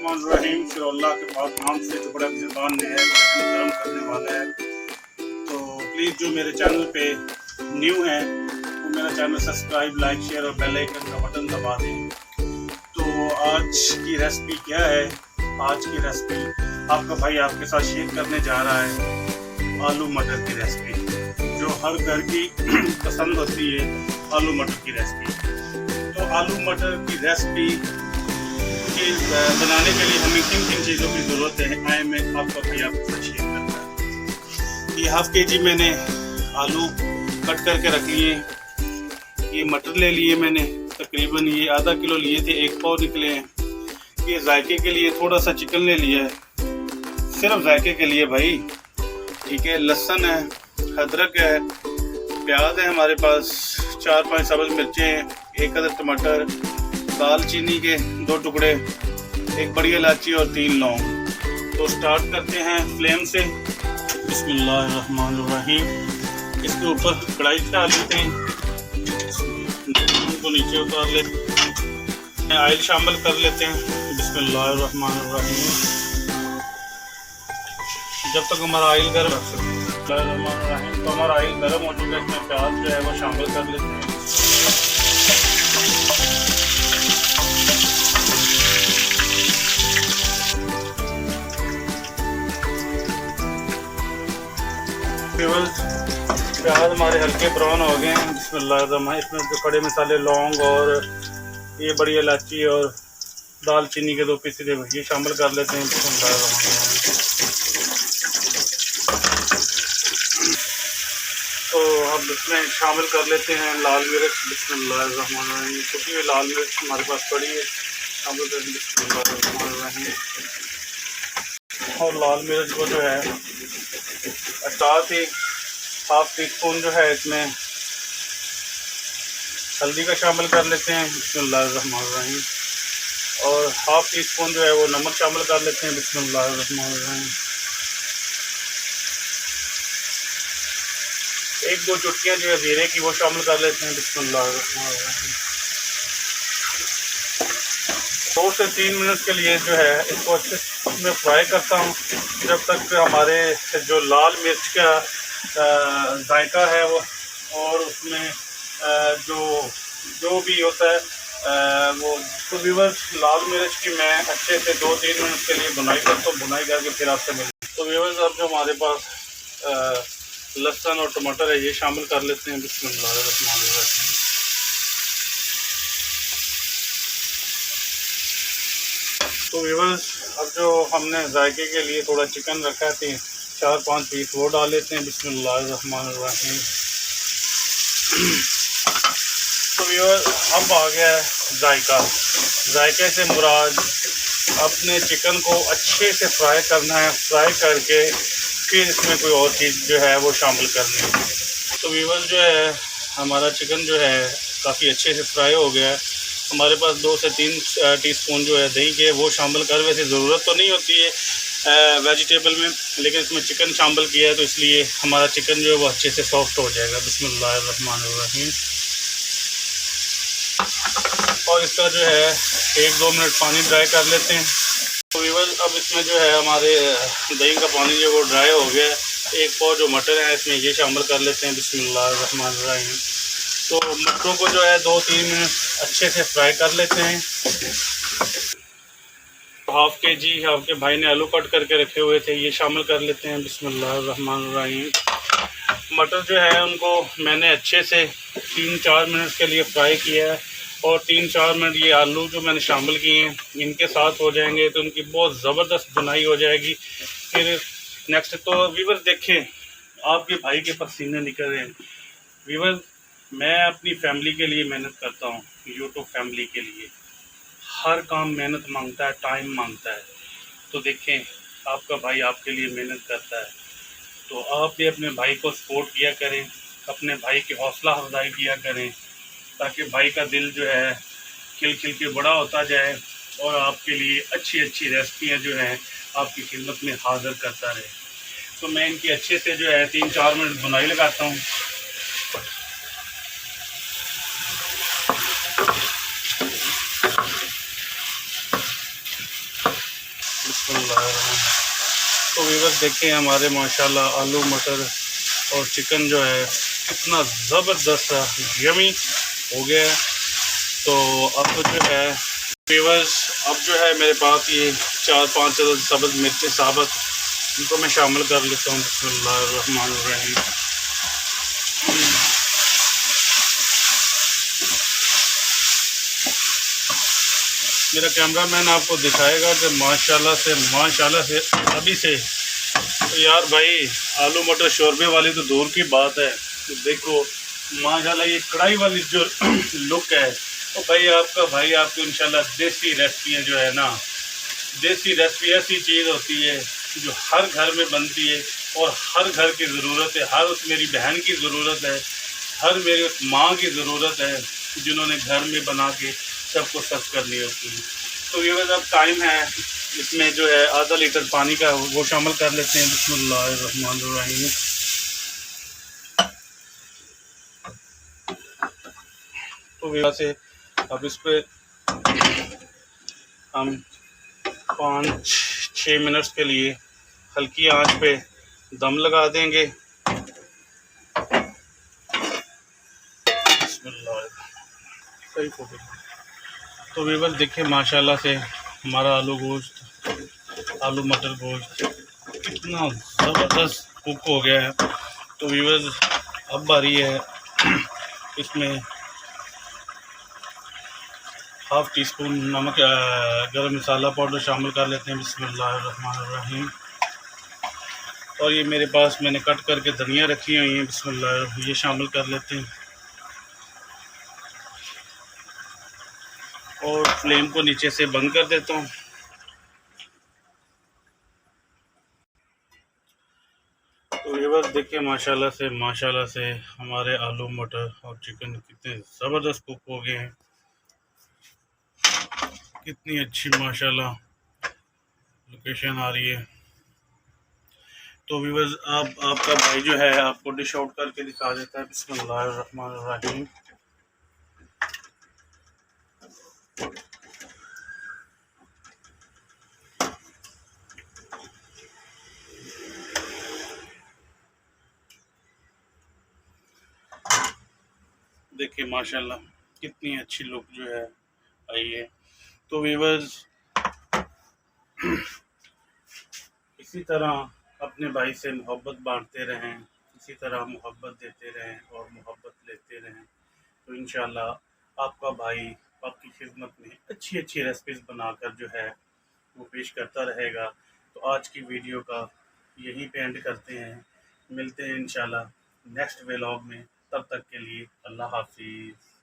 बिस्मिल्लाहिर्रहमानिर्रहीम। फिर अल्लाह के पाक नाम से जो बड़ा मेहरबान है, करम करने वाला है। तो प्लीज़ जो मेरे चैनल पे न्यू है वो मेरा चैनल सब्सक्राइब, लाइक, शेयर और बेल आइकन का बटन दबा दें। तो आज की रेसिपी क्या है? आज की रेसिपी आपका भाई आपके साथ शेयर करने जा रहा है आलू मटर की रेसिपी, जो हर घर की पसंद होती है, आलू मटर की रेसिपी। तो आलू मटर की रेसिपी बनाने के लिए हमें किन किन चीज़ों की ज़रूरत है, आए मैं आपका भाई आपके साथ शेयर करता है। ये हाफ केजी मैंने आलू कट करके रख लिए। ये मटर ले लिए मैंने, तकरीबन ये आधा किलो लिए थे, 1 पाव निकले हैं। ये जायके के लिए थोड़ा सा चिकन ले लिया है, सिर्फ जायके के लिए भाई, ठीक है। लहसुन है, अदरक है, प्याज है हमारे पास, 4-5 सब्ज़ मिर्चें हैं, 1 अदद टमाटर, दालचीनी के 2 टुकड़े, 1 बड़ी इलायची और 3 लौंग। तो स्टार्ट करते हैं फ्लेम से। बिस्मिल्लाहिर्रहमानिर्रहीम। इसके ऊपर कढ़ाई डाल लेते हैं, उनको नीचे उतार लेते हैं, ऑयल शामिल कर लेते हैं। बिस्मिल्लाहिर्रहमानिर्रहीम। जब तक हमारा ऑयल गर्म तो हमारा ऑयल गर्म हो चुका है, इसमें प्याज जो है वो शामिल कर लेते हैं। प्याज हमारे हल्के ब्राउन हो गए हैं। बिस्मिल्लाह। इसमें जो खड़े मसाले, लौंग और ये बड़ी इलायची और दालचीनी के 2 पीस ये शामिल कर लेते हैं। बिस्मिल्लाह। तो अब इसमें शामिल कर लेते हैं लाल मिर्च। बिस्मिल्लाह। क्योंकि लाल मिर्च हमारे पास पड़ी है, शामिल कर बिस्मिल्लाह। और लाल मिर्च को जो है साथ ही हाफ टी स्पून जो है इसमें हल्दी का शामिल कर लेते हैं। बिस्मिल्लाहिर्रहमानिर्रहीम। और हाफ टी स्पून जो है वो नमक शामिल कर लेते हैं। बिस्मिल्लाहिर्रहमानिर्रहीम। 1-2 चुटकियाँ जो है जीरे की वो शामिल कर लेते हैं। बिस्मिल्लाहिर्रहमानिर्रहीम। 2 से 3 मिनट के लिए जो है इसको अच्छे में फ्राई करता हूँ, जब तक हमारे जो लाल मिर्च का जायका है वो और उसमें जो भी होता है वो। तो व्यूअर्स, लाल मिर्च की मैं अच्छे से 2-3 मिनट के लिए बुनाई करता हूँ, बुनाई करके फिर आपसे मिलूँ। तो व्यूअर्स, अब जो हमारे पास लहसुन और टमाटर है ये शामिल कर लेते हैं। बिस्मिल्लाहिर्रहमानिर्रहीम। तो व्यूअर्स, अब जो हमने जायके के लिए थोड़ा चिकन रखा थे, 4-5 पीस वो डाल लेते हैं। बिस्मिल्लाहिर्रहमानिर्रहीम। तो व्यूअर्स, अब आ गया है जायका। जायके से मुराद अपने चिकन को अच्छे से फ्राई करना है, फ्राई करके फिर इसमें कोई और चीज़ जो है वो शामिल करनी है। तो व्यूअर्स, जो है हमारा चिकन जो है काफ़ी अच्छे से फ्राई हो गया है। हमारे पास 2 से 3 टीस्पून जो है दही के वो शामिल कर, वैसे ज़रूरत तो नहीं होती है वेजिटेबल में, लेकिन इसमें चिकन शामिल किया है तो इसलिए हमारा चिकन जो है वो अच्छे से सॉफ्ट हो जाएगा। बिस्मिल्लाहिर्रहमानिर्रहीम। और इसका जो है 1-2 मिनट पानी ड्राई कर लेते हैं। तो व्यूअर्स, अब इसमें जो है हमारे दही का पानी जो वो ड्राई हो गया है। 1 पाव जो मटर है इसमें ये शामिल कर लेते हैं। बिस्मिल्लाहिर्रहमानिर्रहीम। तो मटरों को जो है 2-3 मिनट अच्छे से फ्राई कर लेते हैं। हाफ केजी आपके भाई ने आलू कट करके रखे हुए थे, ये शामिल कर लेते हैं। बिस्मिल्लाहिर्रहमानिर्रहीम। मटर जो है उनको मैंने अच्छे से 3-4 मिनट के लिए फ्राई किया है, और 3-4 मिनट ये आलू जो मैंने शामिल किए हैं इनके साथ हो जाएंगे तो उनकी बहुत ज़बरदस्त बुनाई हो जाएगी। फिर नेक्स्ट, तो व्यूअर्स देखें, आपके भाई के पसीने निकल रहे हैं। व्यूअर्स, मैं अपनी फैमिली के लिए मेहनत करता हूँ, यूट्यूब फैमिली के लिए। हर काम मेहनत मांगता है, टाइम मांगता है। तो देखें, आपका भाई आपके लिए मेहनत करता है, तो आप भी अपने भाई को सपोर्ट किया करें, अपने भाई की हौसला अफजाई किया करें, ताकि भाई का दिल जो है खिल खिल के बड़ा होता जाए और आपके लिए अच्छी अच्छी रेसिपियाँ जो हैं आपकी खिदमत में हाज़िर करता रहे। तो मैं इनकी अच्छे से जो है 3-4 मिनट बुनाई लगाता हूँ। बिस्मिल्लाह। तो व्यूअर्स देखिए हमारे माशाल्लाह आलू मटर और चिकन जो है कितना ज़बरदस्त यमी हो गया है। तो अब जो है व्यूअर्स, अब जो है मेरे पास ये 4-5 सब्ज़ मिर्चें साबुत, इनको मैं शामिल कर लेता हूँ। बिस्मिल्लाहिर्रहमानिर्रहीम। मेरा कैमरामैन आपको दिखाएगा कि माशाल्लाह से अभी से तो यार भाई आलू मटर शोरबे वाली तो दूर की बात है। तो देखो माशाल्लाह ये कढ़ाई वाली जो लुक है, तो भाई आपका भाई आपको इंशाल्लाह देसी रेसिपियाँ जो है ना, देसी रेसिपी ऐसी चीज़ होती है जो हर घर में बनती है और हर घर की ज़रूरत है, हर उस मेरी बहन की ज़रूरत है, हर मेरी उस माँ की ज़रूरत है जिन्होंने घर में बना के सबको सर्व करनी होती है। तो ये अब टाइम है, इसमें जो है आधा लीटर पानी का वो शामिल कर लेते हैं। बिस्मिल्लाहिर्रहमानिर्रहीम। तो वजह से अब इस पर हम 5-6 मिनट्स के लिए हल्की आंच पे दम लगा देंगे। सही फोटो। तो व्यूअर्स देखिए माशाल्लाह से हमारा आलू मटर गोश्त कितना ज़बरदस्त कुक हो गया है। तो व्यूअर्स अब बारी है इसमें हाफ़ टी स्पून नमक गरम मसाला पाउडर शामिल कर लेते हैं। बिस्मिल्लाहिर्रहमानिर्रहीम। और ये मेरे पास मैंने कट करके धनिया रखी हुई हैं, बिस्मिल्लाह, ये शामिल कर लेते हैं। और फ्लेम को नीचे से बंद कर देता हूँ। तो व्यूअर्स देखिए माशाल्लाह से हमारे आलू मटर और चिकन कितने ज़बरदस्त कुक हो गए हैं। कितनी अच्छी माशाल्लाह लोकेशन आ रही है। तो व्यूअर्स आपका भाई जो है आपको डिश आउट करके दिखा देता है। बिस्मिल्लाहिर्रहमानिर्रहीम। देखिए माशाल्लाह कितनी अच्छी लुक जो है आई है। तो व्यूअर्स इसी तरह अपने भाई से मोहब्बत बांटते रहें, इसी तरह मोहब्बत देते रहें और मोहब्बत लेते रहें। तो इंशाल्लाह आपका भाई आपकी खिदमत में अच्छी अच्छी रेसिपीज़ बनाकर जो है वो पेश करता रहेगा। तो आज की वीडियो का यहीं पे एंड करते हैं। मिलते हैं इंशाल्लाह नेक्स्ट व्लॉग में। तब तक के लिए अल्लाह हाफिज़।